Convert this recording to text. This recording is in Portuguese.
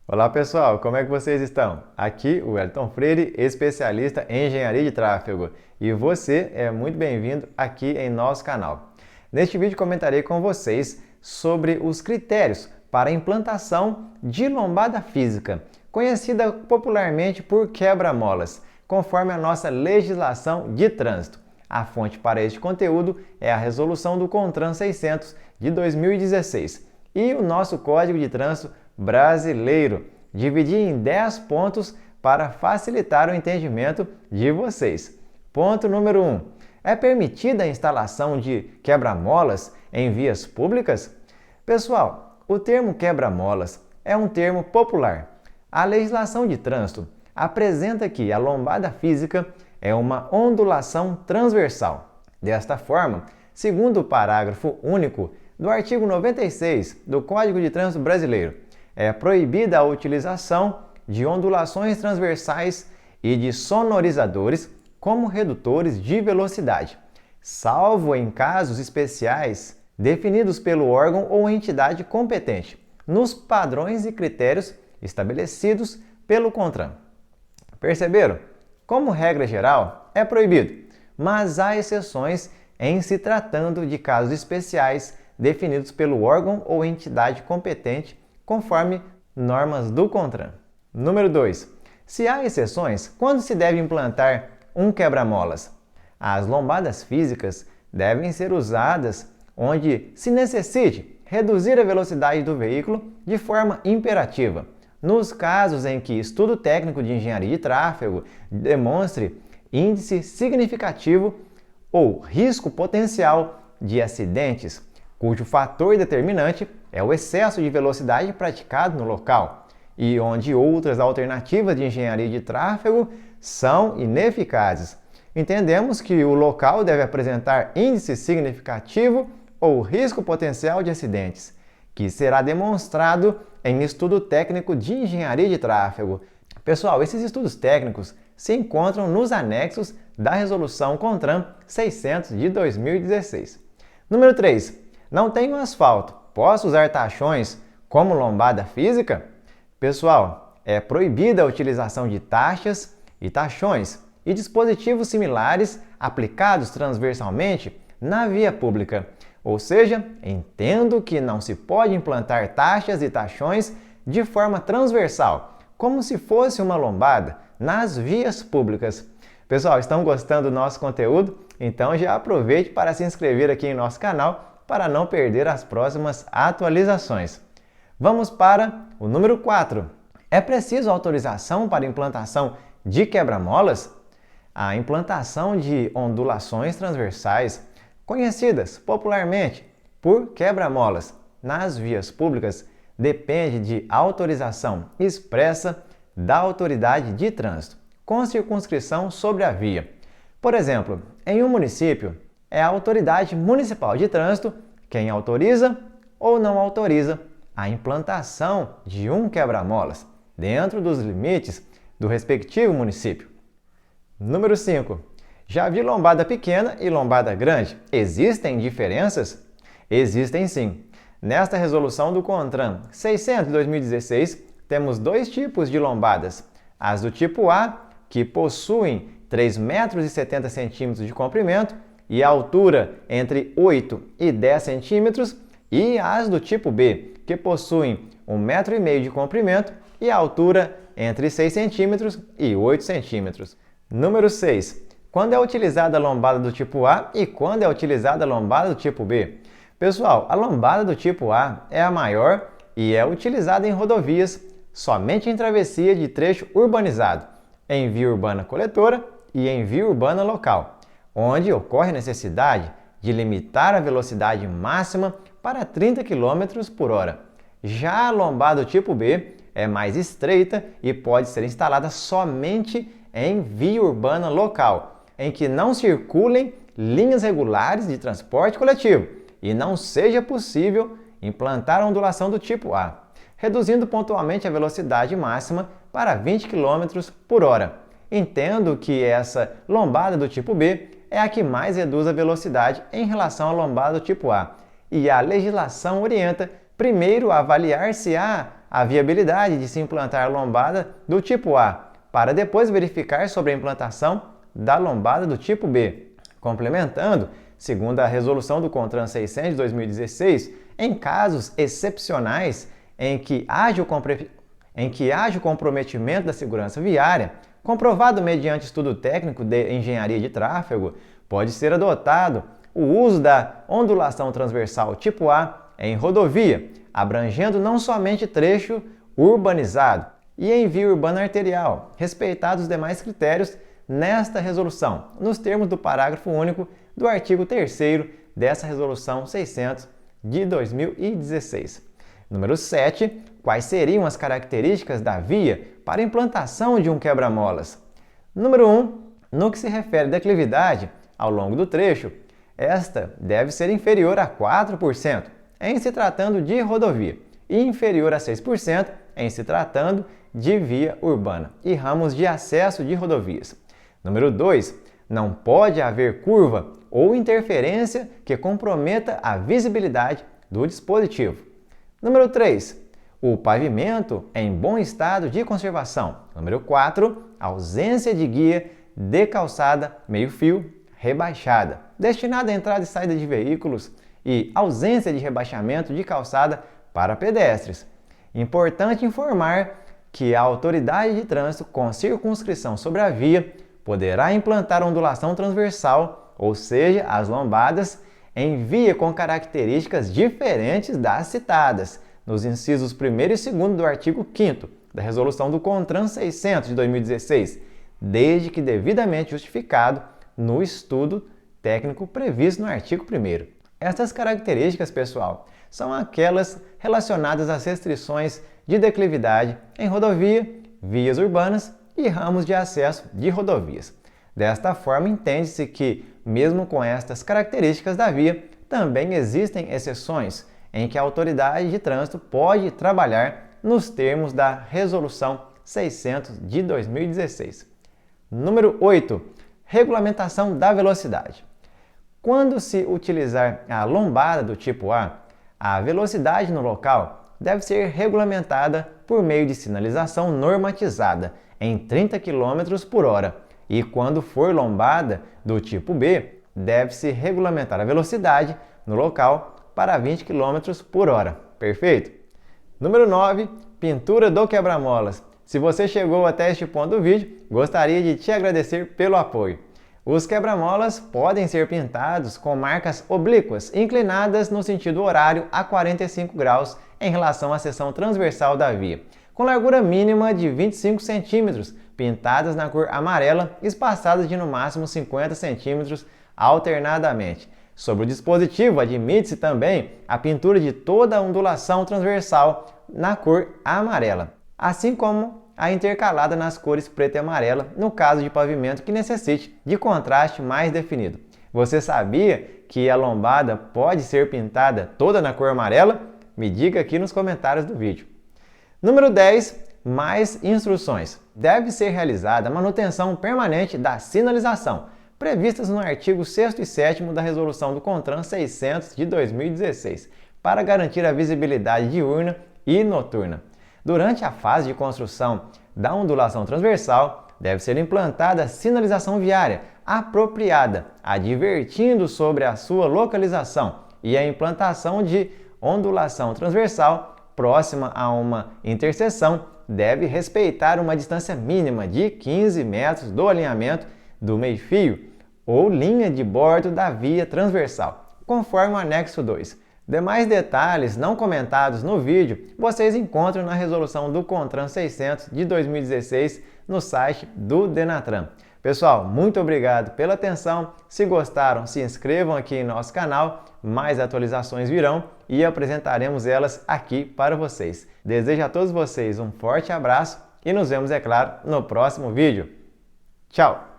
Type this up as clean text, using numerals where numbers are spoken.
Olá pessoal, como é que vocês estão? Aqui o Wellington Freire, especialista em engenharia de tráfego, e você é muito bem-vindo aqui em nosso canal. Neste vídeo comentarei com vocês sobre os critérios para a implantação de lombada física, conhecida popularmente por quebra-molas, conforme a nossa legislação de trânsito. A fonte para este conteúdo é a resolução do CONTRAN 600 de 2016 e o nosso Código de Trânsito brasileiro. Dividi em 10 pontos para facilitar o entendimento de vocês. Ponto número 1. É permitida a instalação de quebra-molas em vias públicas? Pessoal, o termo quebra-molas é um termo popular. A legislação de trânsito apresenta que a lombada física é uma ondulação transversal. Desta forma, segundo o parágrafo único do artigo 96 do Código de Trânsito Brasileiro, é proibida a utilização de ondulações transversais e de sonorizadores como redutores de velocidade, salvo em casos especiais definidos pelo órgão ou entidade competente, nos padrões e critérios estabelecidos pelo CONTRAN. Perceberam? Como regra geral, é proibido, mas há exceções em se tratando de casos especiais definidos pelo órgão ou entidade competente, conforme normas do CONTRAN. Número 2. Se há exceções, quando se deve implantar um quebra-molas? As lombadas físicas devem ser usadas onde se necessite reduzir a velocidade do veículo de forma imperativa. Nos casos em que estudo técnico de engenharia de tráfego demonstre índice significativo ou risco potencial de acidentes, cujo fator determinante é o excesso de velocidade praticado no local, e onde outras alternativas de engenharia de tráfego são ineficazes. Entendemos que o local deve apresentar índice significativo ou risco potencial de acidentes, que será demonstrado em estudo técnico de engenharia de tráfego. Pessoal, esses estudos técnicos se encontram nos anexos da resolução CONTRAN 600 de 2016. Número 3. Não tenho asfalto. Posso usar tachões como lombada física? Pessoal, é proibida a utilização de taxas e tachões e dispositivos similares aplicados transversalmente na via pública. Ou seja, entendo que não se pode implantar taxas e tachões de forma transversal, como se fosse uma lombada, nas vias públicas. Pessoal, estão gostando do nosso conteúdo? Então já aproveite para se inscrever aqui em nosso canal para não perder as próximas atualizações. Vamos para o número 4. É preciso autorização para implantação de quebra-molas? A implantação de ondulações transversais, conhecidas popularmente por quebra-molas, nas vias públicas, depende de autorização expressa da autoridade de trânsito, com circunscrição sobre a via. Por exemplo, em um município, é a autoridade municipal de trânsito quem autoriza ou não autoriza a implantação de um quebra-molas, dentro dos limites do respectivo município. Número 5. Já vi lombada pequena e lombada grande. Existem diferenças? Existem sim. Nesta resolução do CONTRAN 600 de 2016, temos dois tipos de lombadas. As do tipo A, que possuem 3,70 m de comprimento e a altura entre 8 e 10 centímetros, e as do tipo B, que possuem 1,5 m de comprimento e a altura entre 6 centímetros e 8 centímetros. Número 6. Quando é utilizada a lombada do tipo A e quando é utilizada a lombada do tipo B? Pessoal, a lombada do tipo A é a maior e é utilizada em rodovias somente em travessia de trecho urbanizado, em via urbana coletora e em via urbana local, onde ocorre a necessidade de limitar a velocidade máxima para 30 km por hora. Já a lombada do tipo B é mais estreita e pode ser instalada somente em via urbana local, em que não circulem linhas regulares de transporte coletivo e não seja possível implantar a ondulação do tipo A, reduzindo pontualmente a velocidade máxima para 20 km por hora. Entendo que essa lombada do tipo B é a que mais reduz a velocidade em relação à lombada do tipo A, e a legislação orienta primeiro a avaliar se há a viabilidade de se implantar a lombada do tipo A, para depois verificar sobre a implantação da lombada do tipo B. Complementando, segundo a resolução do CONTRAN 600 de 2016, em casos excepcionais em que haja o comprometimento da segurança viária, comprovado mediante estudo técnico de engenharia de tráfego, pode ser adotado o uso da ondulação transversal tipo A em rodovia, abrangendo não somente trecho urbanizado e em via urbana arterial, respeitados os demais critérios nesta resolução, nos termos do parágrafo único do artigo 3º dessa resolução 600 de 2016. Número 7. Quais seriam as características da via para implantação de um quebra-molas? Número 1. No que se refere à declividade ao longo do trecho, esta deve ser inferior a 4% em se tratando de rodovia e inferior a 6% em se tratando de via urbana e ramos de acesso de rodovias. Número 2. Não pode haver curva ou interferência que comprometa a visibilidade do dispositivo. Número 3. O pavimento em bom estado de conservação. Número 4. Ausência de guia de calçada meio-fio rebaixada, destinada à entrada e saída de veículos, e ausência de rebaixamento de calçada para pedestres. Importante informar que a autoridade de trânsito com circunscrição sobre a via poderá implantar ondulação transversal, ou seja, as lombadas, em via com características diferentes das citadas nos incisos 1º e 2º do artigo 5º da Resolução do CONTRAN 600 de 2016, desde que devidamente justificado no estudo técnico previsto no artigo 1º. Estas características, pessoal, são aquelas relacionadas às restrições de declividade em rodovia, vias urbanas e ramos de acesso de rodovias. Desta forma, entende-se que, mesmo com estas características da via, também existem exceções em que a autoridade de trânsito pode trabalhar nos termos da Resolução 600 de 2016. Número 8. Regulamentação da velocidade. Quando se utilizar a lombada do tipo a velocidade no local deve ser regulamentada por meio de sinalização normatizada em 30 km por hora e quando for lombada do tipo B, deve-se regulamentar a velocidade no local para 20 km por hora. Perfeito? Número 9. Pintura do quebra-molas. Se você chegou até este ponto do vídeo, gostaria de te agradecer pelo apoio. Os quebra-molas podem ser pintados com marcas oblíquas inclinadas no sentido horário a 45 graus em relação à seção transversal da via, com largura mínima de 25 cm, pintadas na cor amarela, espaçadas de no máximo 50 cm alternadamente. Sobre o dispositivo, admite-se também a pintura de toda a ondulação transversal na cor amarela, assim como a intercalada nas cores preta e amarela, no caso de pavimento que necessite de contraste mais definido. Você sabia que a lombada pode ser pintada toda na cor amarela? Me diga aqui nos comentários do vídeo. Número 10. Mais instruções. Deve ser realizada a manutenção permanente da sinalização, previstas no artigo 6º e 7º da Resolução do CONTRAN 600 de 2016, para garantir a visibilidade diurna e noturna. Durante a fase de construção da ondulação transversal, deve ser implantada sinalização viária apropriada, advertindo sobre a sua localização, e a implantação de ondulação transversal próxima a uma interseção deve respeitar uma distância mínima de 15 metros do alinhamento do meio-fio ou linha de bordo da via transversal, conforme o anexo 2. Demais detalhes não comentados no vídeo vocês encontram na resolução do CONTRAN 600 de 2016 no site do Denatran. Pessoal, muito obrigado pela atenção. Se gostaram, se inscrevam aqui em nosso canal. Mais atualizações virão e apresentaremos elas aqui para vocês. Desejo a todos vocês um forte abraço e nos vemos, é claro, no próximo vídeo. Tchau!